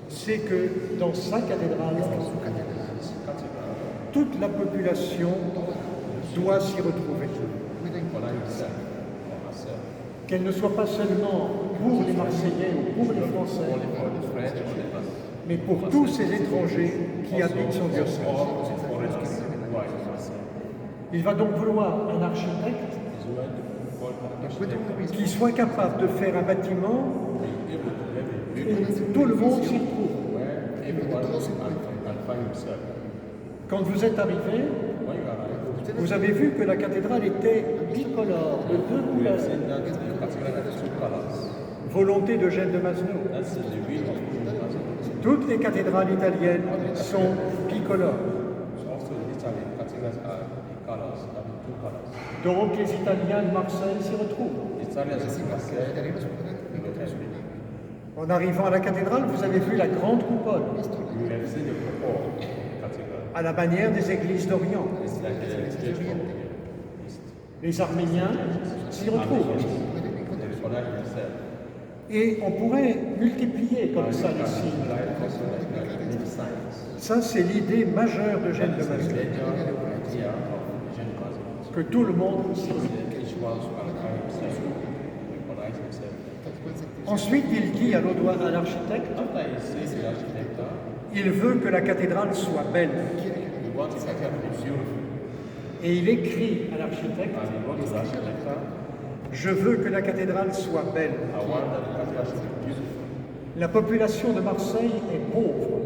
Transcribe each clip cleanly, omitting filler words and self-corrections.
C'est que dans sa cathédrale, toute la population doit s'y retrouver. Qu'elle ne soit pas seulement pour les Marseillais ou pour les Français, mais pour tous ces étrangers qui habitent son diocèse. Il va donc vouloir un architecte qui soit capable de faire un bâtiment où tout le monde s'y trouve. Quand vous êtes arrivé, vous avez vu que la cathédrale était bicolore, de deux couleurs. Volonté d'Eugène de Masno. Toutes les cathédrales italiennes sont bicolores. Donc les Italiens de Marseille s'y retrouvent. En arrivant à la cathédrale, vous avez vu la grande coupole, à la manière des églises d'Orient. Les Arméniens s'y retrouvent. Et on pourrait multiplier comme ça les signes. Ça, c'est l'idée majeure d'Eugène de Masno. Que tout le monde s'y retrouve. Ensuite, il dit à l'architecte, il veut que la cathédrale soit belle. Et il écrit à l'architecte, je veux que la cathédrale soit belle. La population de Marseille est pauvre.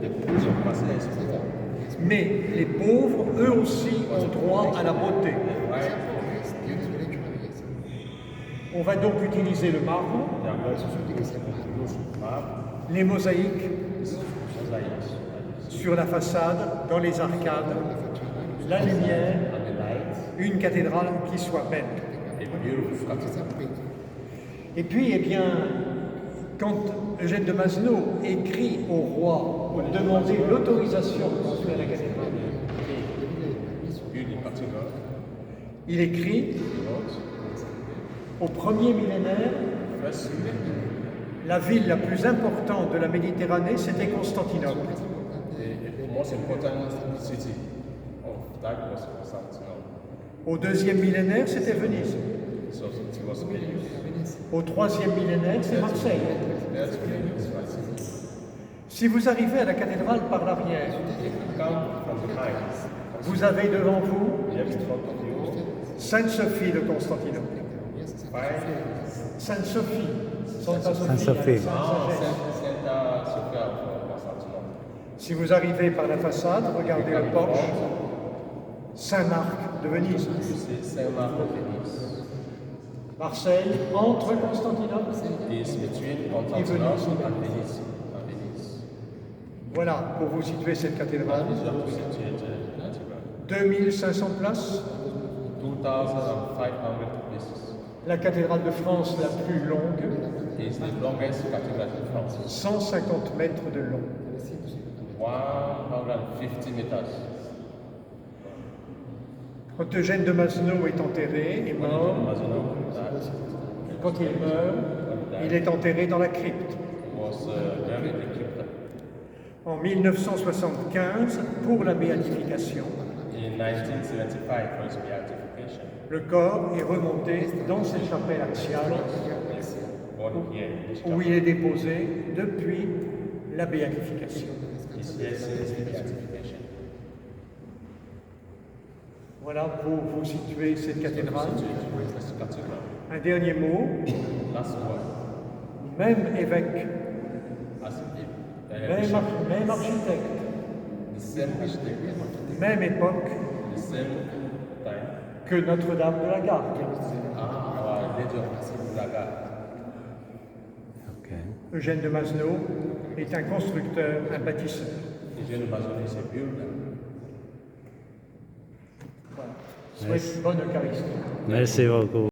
Mais les pauvres, eux aussi, ont droit à la beauté. On va donc utiliser le marbre, les mosaïques sur la façade, dans les arcades, la lumière, une cathédrale qui soit belle. Et puis, eh bien, quand Eugène de Masno écrit au roi pour demander l'autorisation de construire la cathédrale, il écrit au premier millénaire, la ville la plus importante de la Méditerranée, c'était Constantinople. Au deuxième millénaire, c'était Venise. Au troisième millénaire, c'est Marseille. Si vous arrivez à la cathédrale par l'arrière, vous avez devant vous Sainte-Sophie de Constantinople. Sainte-Sophie. Sainte-Sophie. Si vous arrivez par la façade, regardez le porche, Saint-Marc de Venise. Marseille, entre Constantinople et Venise. Voilà, pour vous situer cette cathédrale. 2500 places. La cathédrale de France la plus longue. 150 mètres de long. 150 meters. Quand Eugène de Masno est enterré, est mort, quand il meurt, il est enterré dans la crypte. En 1975, pour la béatification, le corps est remonté dans cette chapelle axiale où il est déposé depuis la béatification. Voilà pour vous situer cette cathédrale. Un dernier mot. Même évêque, même architecte, même époque que Notre-Dame de la Garde. Eugène de Masno est un constructeur, un bâtisseur. Voilà. Souhaite bonne Eucharistie. Merci beaucoup.